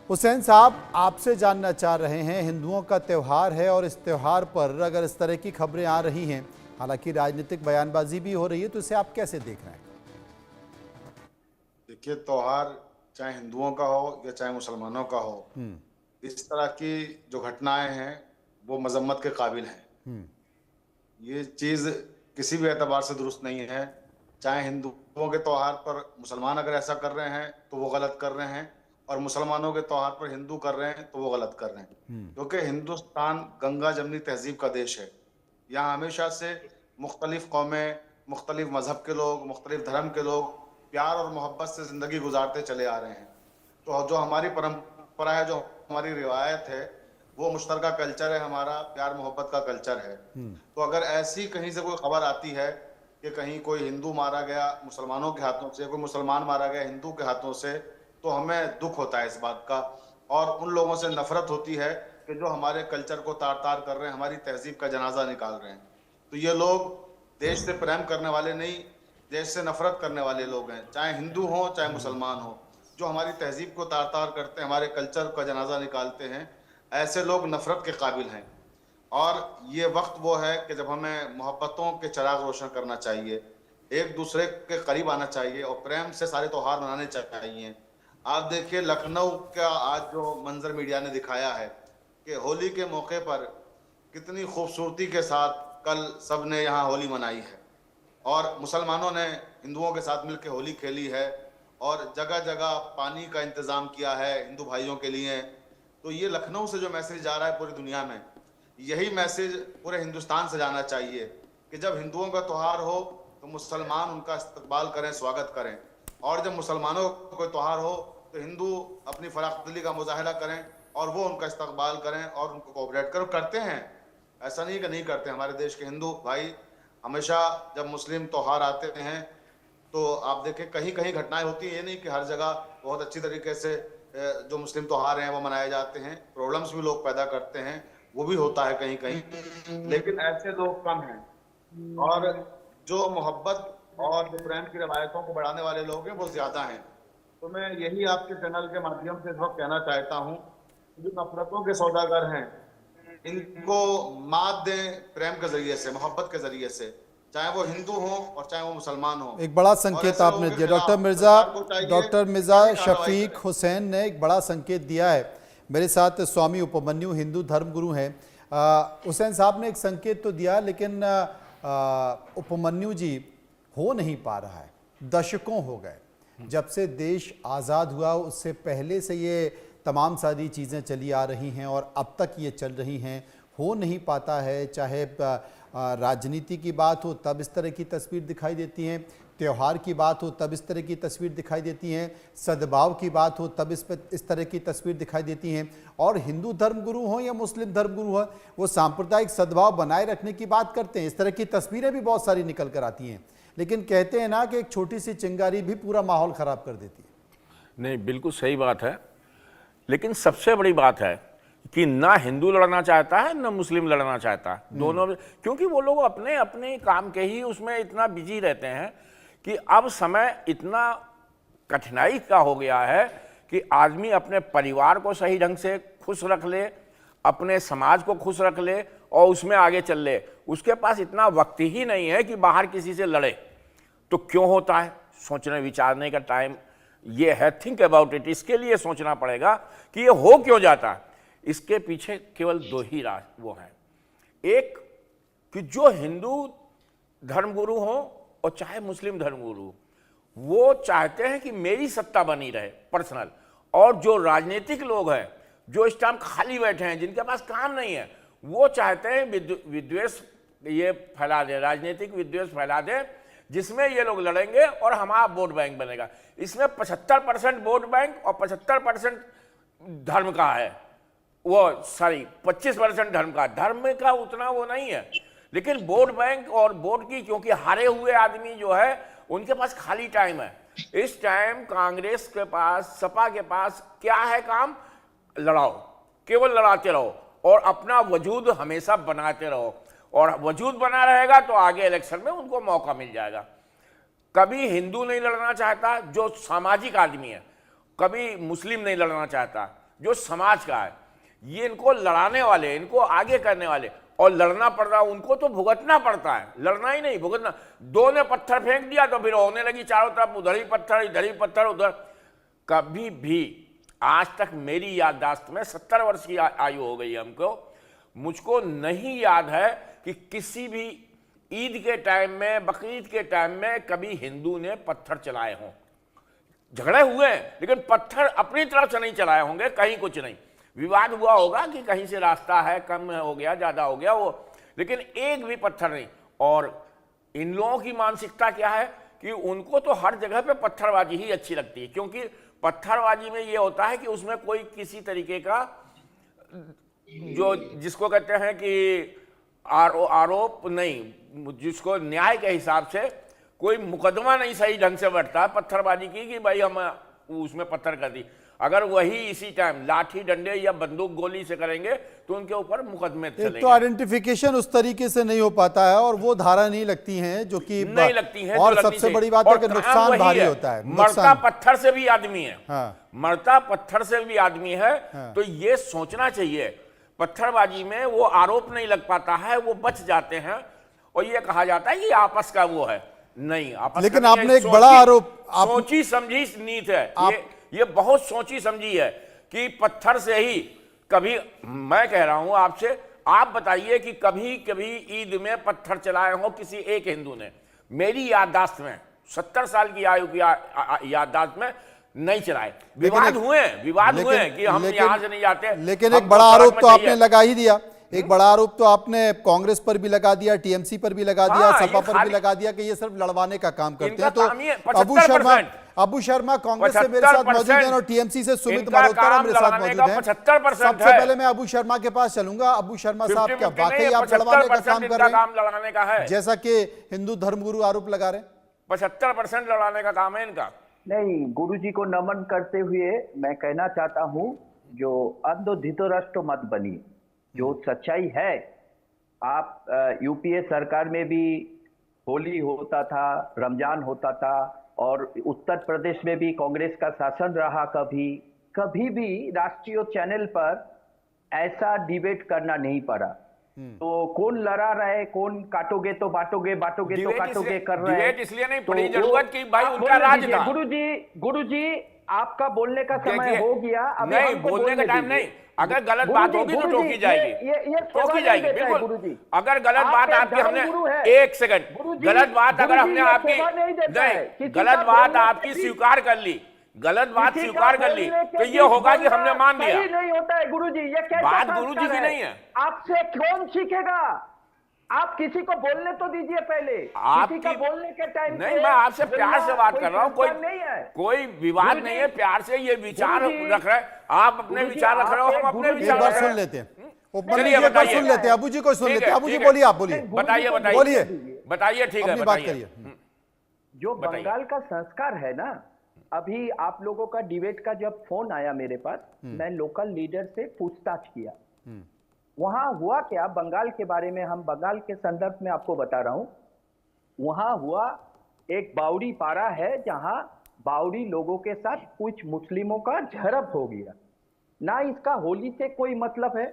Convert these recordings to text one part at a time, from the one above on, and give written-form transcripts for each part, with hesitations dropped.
हुसैन साहब, आपसे जानना चाह रहे हैं, हिंदुओं का त्यौहार है और इस त्यौहार पर अगर इस तरह की खबरें आ रही हैं, हालांकि राजनीतिक बयानबाजी भी हो रही है, तो इसे आप कैसे देख रहे हैं? देखिए, त्योहार चाहे हिंदुओं का हो या चाहे मुसलमानों का हो, इस तरह की जो घटनाएं हैं वो मजम्मत के काबिल हैं। ये चीज किसी भी एतबार से दुरुस्त नहीं है। चाहे हिंदुओं के त्योहार पर मुसलमान अगर ऐसा कर रहे हैं तो वो गलत कर रहे हैं, और मुसलमानों के त्योहार पर हिंदू कर रहे हैं तो वो गलत कर रहे हैं। क्योंकि हिंदुस्तान गंगा जमनी तहजीब का देश है। यहाँ हमेशा से मुख्तलिफ कौमें, मुख्तलिफ मजहब के लोग, मुख्तलिफ धर्म के लोग प्यार और मोहब्बत से जिंदगी गुजारते चले आ रहे हैं। तो जो हमारी परंपरा है, जो हमारी रिवायत है, वो मुश्तरका कल्चर है, हमारा प्यार मोहब्बत का कल्चर है। तो अगर ऐसी कहीं से कोई खबर आती है कि कहीं कोई हिंदू मारा गया मुसलमानों के हाथों से, कोई मुसलमान मारा गया हिंदू के हाथों से, तो हमें दुख होता है इस बात का, और उन लोगों से नफरत होती है कि जो हमारे कल्चर को तार तार कर रहे हैं, हमारी तहजीब का जनाजा निकाल रहे हैं। तो ये लोग देश से प्रेम करने वाले नहीं, देश से नफरत करने वाले लोग हैं, चाहे हिंदू हो चाहे मुसलमान हो। जो हमारी तहजीब को तार तार करते हैं, हमारे कल्चर का जनाजा निकालते हैं, ऐसे लोग नफरत के काबिल हैं। और ये वक्त वो है कि जब हमें मोहब्बतों के चिराग रोशन करना चाहिए, एक दूसरे के करीब आना चाहिए और प्रेम से सारे त्योहार मनाने चाहिए। आप देखिए, लखनऊ का आज जो मंजर मीडिया ने दिखाया है कि होली के मौके पर कितनी खूबसूरती के साथ कल सबने यहाँ होली मनाई है, और मुसलमानों ने हिंदुओं के साथ मिलकर होली खेली है, और जगह जगह पानी का इंतजाम किया है हिंदू भाइयों के लिए। तो ये लखनऊ से जो मैसेज जा रहा है पूरी दुनिया में, यही मैसेज पूरे हिंदुस्तान से जाना चाहिए कि जब हिंदुओं का त्यौहार हो तो मुसलमान उनका इस्तकबाल करें, स्वागत करें, और जब मुसलमानों का कोई त्यौहार हो तो हिंदू अपनी फराखदिली का मुजाहिरा करें और वो उनका इस्तकबाल करें और उनको कोऑपरेट करें। करते हैं, ऐसा नहीं कि नहीं करते। हमारे देश के हिंदू भाई हमेशा जब मुस्लिम त्यौहार आते हैं तो आप देखें कहीं कहीं घटनाएं होती हैं, ये नहीं कि हर जगह बहुत अच्छी तरीके से जो मुस्लिम त्यौहार हैं वो मनाए जाते हैं। प्रॉब्लम्स भी लोग पैदा करते हैं, वो भी होता है कहीं कहीं, लेकिन ऐसे लोग कम हैं। और जो मोहब्बत और जो प्रेम की रवायतों को बढ़ाने वाले लोग हैं वो ज्यादा हैं। तो मैं यही आपके चैनल के माध्यम से इस वक्त कहना चाहता हूँ, जो नफरतों के सौदागर हैं इनको मात दें प्रेम के जरिए से, मोहब्बत के जरिए से, चाहे वो हिंदू हो और चाहे वो मुसलमान हो। एक बड़ा संकेत आपने दिया डॉक्टर मिर्जा शफीक हुसैन ने एक बड़ा संकेत दिया है। मेरे साथ स्वामी उपमन्यु हिंदू धर्मगुरु हैं। हुसैन साहब ने एक संकेत तो दिया, लेकिन उपमन्यु जी, हो नहीं पा रहा है। दशकों हो गए जब से देश आज़ाद हुआ, उससे पहले से ये तमाम सारी चीज़ें चली आ रही हैं और अब तक ये चल रही हैं। हो नहीं पाता है, चाहे राजनीति की बात हो तब इस तरह की तस्वीर दिखाई देती हैं, त्यौहार की बात हो तब इस तरह की तस्वीर दिखाई देती हैं, सद्भाव की बात हो तब इस तरह की तस्वीर दिखाई देती हैं। और हिंदू धर्मगुरु हों या मुस्लिम धर्मगुरु हों, वो सांप्रदायिक सद्भाव बनाए रखने की बात करते हैं। इस तरह की तस्वीरें भी बहुत सारी निकल कर आती हैं, लेकिन कहते हैं ना कि एक छोटी सी चिंगारी भी पूरा माहौल ख़राब कर देती है। नहीं, बिल्कुल सही बात है, लेकिन सबसे बड़ी बात है कि ना हिंदू लड़ना चाहता है ना मुस्लिम लड़ना चाहता है, दोनों। क्योंकि वो लोग अपने अपने काम के ही उसमें इतना बिजी रहते हैं कि अब समय इतना कठिनाई का हो गया है कि आदमी अपने परिवार को सही ढंग से खुश रख ले, अपने समाज को खुश रख ले और उसमें आगे चल ले। उसके पास इतना वक्त ही नहीं है कि बाहर किसी से लड़े। तो क्यों होता है, सोचने विचारने का टाइम ये है। Think about it. इसके लिए सोचना पड़ेगा कि ये हो क्यों जाता है। इसके पीछे केवल दो ही राज वो हैं। एक कि जो हिंदू धर्मगुरु हो और चाहे मुस्लिम धर्मगुरु, वो चाहते हैं कि मेरी सत्ता बनी रहे पर्सनल। और जो राजनीतिक लोग हैं जो इस टाइम खाली बैठे हैं, जिनके पास काम नहीं है, वो चाहते हैं विद्वेष ये फैला दे, राजनीतिक विद्वेष फैला दे, जिसमें ये लोग लड़ेंगे और हमारा वोट बैंक बनेगा। इसमें 75% वोट बैंक और 75% धर्म का है, वो सॉरी 25% धर्म का उतना वो नहीं है। लेकिन वोट बैंक और वोट की, क्योंकि हारे हुए आदमी जो है उनके पास खाली टाइम है। इस टाइम कांग्रेस के पास, सपा के पास क्या है काम? लड़ाओ, केवल लड़ाते रहो और अपना वजूद हमेशा बनाते रहो। और वजूद बना रहेगा तो आगे इलेक्शन में उनको मौका मिल जाएगा। कभी हिंदू नहीं लड़ना चाहता जो सामाजिक आदमी है, कभी मुस्लिम नहीं लड़ना चाहता, जो समाज का है, ये इनको लड़ाने वाले, इनको आगे करने वाले, और लड़ना पड़ रहा उनको तो भुगतना पड़ता है, लड़ना ही नहीं भुगतना। दो ने पत्थर फेंक दिया तो फिर होने लगी चारों तरफ उधर ही पत्थर, इधर ही पत्थर, उधर। कभी भी आज तक मेरी याददाश्त में 70 वर्ष की आयु हो गई हमको, मुझको नहीं याद है कि किसी भी ईद के टाइम में, बकरीद के टाइम में कभी हिंदू ने पत्थर चलाए हों। झगड़े हुए हैं लेकिन पत्थर अपनी तरफ से नहीं चलाए होंगे, कहीं कुछ नहीं। विवाद हुआ होगा कि कहीं से रास्ता है, कम हो गया, ज्यादा हो गया वो, लेकिन एक भी पत्थर नहीं। और इन लोगों की मानसिकता क्या है कि उनको तो हर जगह पे पत्थरबाजी ही अच्छी लगती है, क्योंकि पत्थरबाजी में ये होता है कि उसमें कोई किसी तरीके का जो जिसको कहते हैं कि आरोप नहीं, जिसको न्याय के हिसाब से कोई मुकदमा नहीं सही ढंग से बढ़ता पत्थरबाजी की कि भाई हम उसमें पत्थर कर दी। अगर वही इसी टाइम लाठी डंडे या बंदूक गोली से करेंगे तो उनके ऊपर मुकदमे चलेंगे। तो आइडेंटिफिकेशन उस तरीके से नहीं हो पाता है और वो धारा नहीं लगती है जो कि नहीं लगती है। और सबसे बड़ी बात है कि नुकसान भारी होता है। मरता पत्थर से भी आदमी है। हाँ। मरता पत्थर से भी आदमी है। हाँ। तो ये सोचना चाहिए, पत्थरबाजी में वो आरोप नहीं लग पाता है, वो बच जाते हैं। और ये कहा जाता है कि आपस का वो है, नहीं आपस। लेकिन आपने एक बड़ा आरोप सोची समझी नीत है, ये बहुत सोची समझी है कि पत्थर से ही कभी, मैं कह रहा हूं आपसे, आप बताइए कि कभी कभी ईद में पत्थर चलाए हो किसी एक हिंदू ने? मेरी याददाश्त में 70 साल की आयु की याददाश्त में नहीं चलाए। विवाद हुए कि हम यहां से नहीं जाते। लेकिन एक बड़ा आरोप तो आपने लगा ही दिया, एक बड़ा आरोप तो आपने कांग्रेस पर भी लगा दिया, टीएमसी पर भी लगा दिया, सपा पर भी लगा दिया कि ये सिर्फ लड़वाने का काम करते हैं। तो अबू शर्मा कांग्रेस से मेरे साथ मौजूद हैं और टीएमसी से सुमित मल्होत्रा मेरे साथ मौजूद हैं। 75% सबसे पहले मैं अबू शर्मा के पास चलूंगा। अबू शर्मा साहब, क्या वाकई आप लड़वाने का काम कर रहे हैं जैसा कि हिंदू धर्मगुरु आरोप लगा रहे हैं? 75% लड़ाने का काम है इनका। नहीं, गुरुजी को नमन करते हुए मैं कहना चाहता हूं, जो अंधो धृतराष्ट्र मत बनिए, जो सच्चाई है। आप यूपीए सरकार में भी होली होता था, रमजान होता था, और उत्तर प्रदेश में भी कांग्रेस का शासन रहा। कभी भी राष्ट्रीय चैनल पर ऐसा डिबेट करना नहीं पड़ा। तो कौन लड़ा रहे, कौन काटोगे तो बांटोगे, बांटोगे तो काटोगे कर रहे हैं। इसलिए नहीं पड़ी जरूरत कि भाई उनका राज था। गुरुजी आपका बोलने का समय हो गया। नहीं, बोलने का टाइम नहीं। अगर गलत बात होगी तो टोकी जाएगी, टोकी जाएगी बिल्कुल। अगर गलत बात आपकी हमने, एक सेकंड, गलत बात अगर हमने आपकी नहीं, गलत बात आपकी स्वीकार कर ली, गलत बात स्वीकार कर ली, तो ये होगा कि हमने मान लिया। नहीं होता है गुरुजी, ये कैसा बात गुरुजी की नहीं है। आपसे कौन सीखेगा? आप किसी को बोलने तो दीजिए पहले। किसी का बोलने के टाइम नहीं, मैं आपसे प्यार से बात कर रहा हूँ, कोई विवाद नहीं है, प्यार से ये विचार रख रहे हैं। आप अपने विचार रख रहे हो, हम अपने विचार सुन लेते हैं। सुन लेते हैं अबू जी को, सुन लेते हैं। अबू जी बोलिए, आप बोलिए, बताइए बताइए, ठीक है, बात करिए। जो बंगाल का संस्कार है ना, अभी आप लोगों का डिबेट का जब फोन आया मेरे पास, मैं लोकल लीडर से पूछताछ किया। वहां हुआ क्या बंगाल के बारे में, हम बंगाल के संदर्भ में आपको बता रहा हूं। वहां हुआ, एक बावड़ी पारा है जहां बावड़ी लोगों के साथ कुछ मुस्लिमों का झड़प हो गया। ना इसका होली से कोई मतलब है।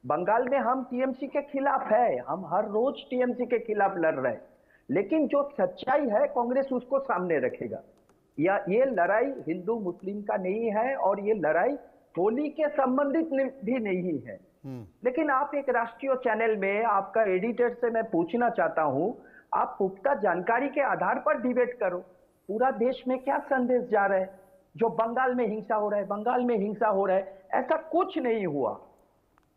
बंगाल में हम टीएमसी के खिलाफ है, हम हर रोज टीएमसी के खिलाफ लड़ रहे हैं, लेकिन जो सच्चाई है कांग्रेस उसको सामने रखेगा। या ये लड़ाई हिंदू मुस्लिम का नहीं है और ये लड़ाई होली के संबंधित भी नहीं है। लेकिन आप एक राष्ट्रीय चैनल में, आपका एडिटर से मैं पूछना चाहता हूं, आप पुख्ता जानकारी के आधार पर डिबेट करो। पूरा देश में क्या संदेश जा रहा है? जो बंगाल में हिंसा हो रहा है, बंगाल में हिंसा हो रहा है, ऐसा कुछ नहीं हुआ।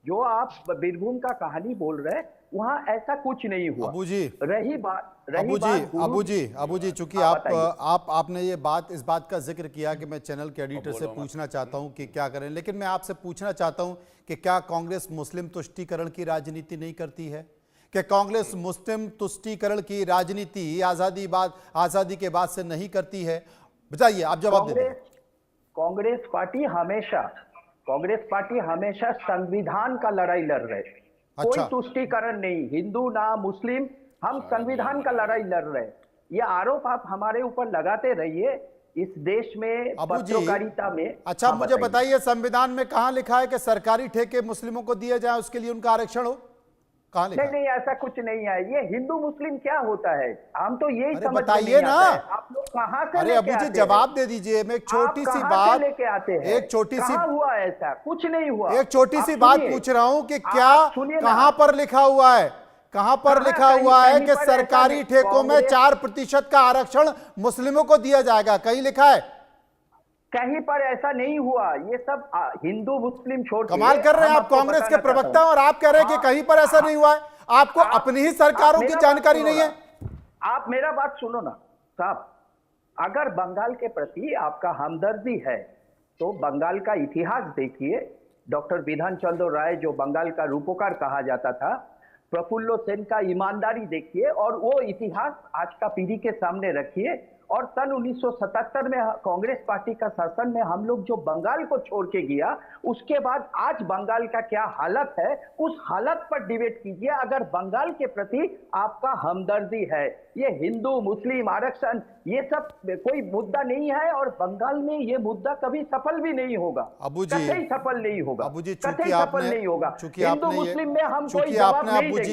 जो आप बीरभूम का कहानी बोल रहे हैं, वहां ऐसा कुछ नहीं हुआ। अबू जी, अबू जी, चूंकि आपने ये बात, इस बात का जिक्र किया कि मैं चैनल के एडिटर से पूछना चाहता हूं कि क्या करें, लेकिन मैं आपसे पूछना चाहता हूं कि क्या कांग्रेस मुस्लिम तुष्टीकरण की राजनीति नहीं करती है? कि कांग्रेस मुस्लिम तुष्टीकरण की राजनीति आजादी के बाद से नहीं करती है? बताइए, आप जवाब दीजिए। कांग्रेस पार्टी हमेशा संविधान का लड़ाई लड़ रहे। कोई तुष्टीकरण नहीं, हिंदू ना मुस्लिम, हम संविधान का लड़ाई लड़ रहे। ये आरोप आप हमारे ऊपर लगाते रहिए, इस देश में अबू जी, पत्रकारिता में। अच्छा हाँ, मुझे बताइए संविधान में कहाँ लिखा है कि सरकारी ठेके मुस्लिमों को दिए जाए, उसके लिए उनका आरक्षण हो? कहाँ लिखा नहीं है? नहीं, ऐसा कुछ नहीं है। ये हिंदू मुस्लिम क्या होता है, हम तो यही अरे समझ में बताइए नहीं ना। आता है। आप लोग कहाँ से अरे लेके अबू जी आते हैं? जवाब दे दीजिए। मैं एक छोटी आप सी कहाँ बात, से लेके आते हैं? एक छोटी सी, कहाँ हुआ ऐसा? कुछ नहीं हुआ। एक छोटी आप सी बात सुनिए। पूछ रहा हूं कि क्या आप सुनिए ना। कहां पर लिखा हुआ है, कहां पर कहाँ? लिखा कहीं- हुआ है कहीं कि पर ऐसा सरकारी नहीं। ठेकों में कांग्रेस- 4% का आरक्षण मुस्लिमों को दिया जाएगा? कहीं लिखा है? कहीं पर ऐसा नहीं हुआ। ये सब हिंदू मुस्लिम छोड़ के कमाल कर रहे हैं हम आप, आपको कांग्रेस के बताना चाहता प्रवक्ता, हूं। और आप कह रहे हैं कि कहीं पर ऐसा नहीं हुआ है। आपको अपनी ही सरकारों की मेरा बात जानकारी सुनो नहीं है? ना। आप मेरा बात सुनो ना साहब। अगर बंगाल के प्रति आपका हमदर्दी है तो बंगाल का इतिहास देखिए। डॉक्टर विधान चंद्र राय, जो बंगाल का रूपोकार कहा जाता था, प्रफुल्ल सेन का ईमानदारी देखिए, और वो इतिहास आज का पीढ़ी के सामने रखिए। और सन 1977 में कांग्रेस पार्टी का शासन में हम लोग जो बंगाल को छोड़ के गया, उसके बाद आज बंगाल का क्या हालत है, उस हालत पर डिबेट कीजिए। अगर बंगाल के प्रति आपका हमदर्दी है, ये हिंदू मुस्लिम आरक्षण ये सब कोई मुद्दा नहीं है, और बंगाल में ये मुद्दा कभी सफल भी नहीं होगा। अबू जी, कतई सफल नहीं होगा। अबू जी, कतई सफल नहीं होगा। हिंदू मुस्लिम में हम कोई जवाब नहीं देंगे।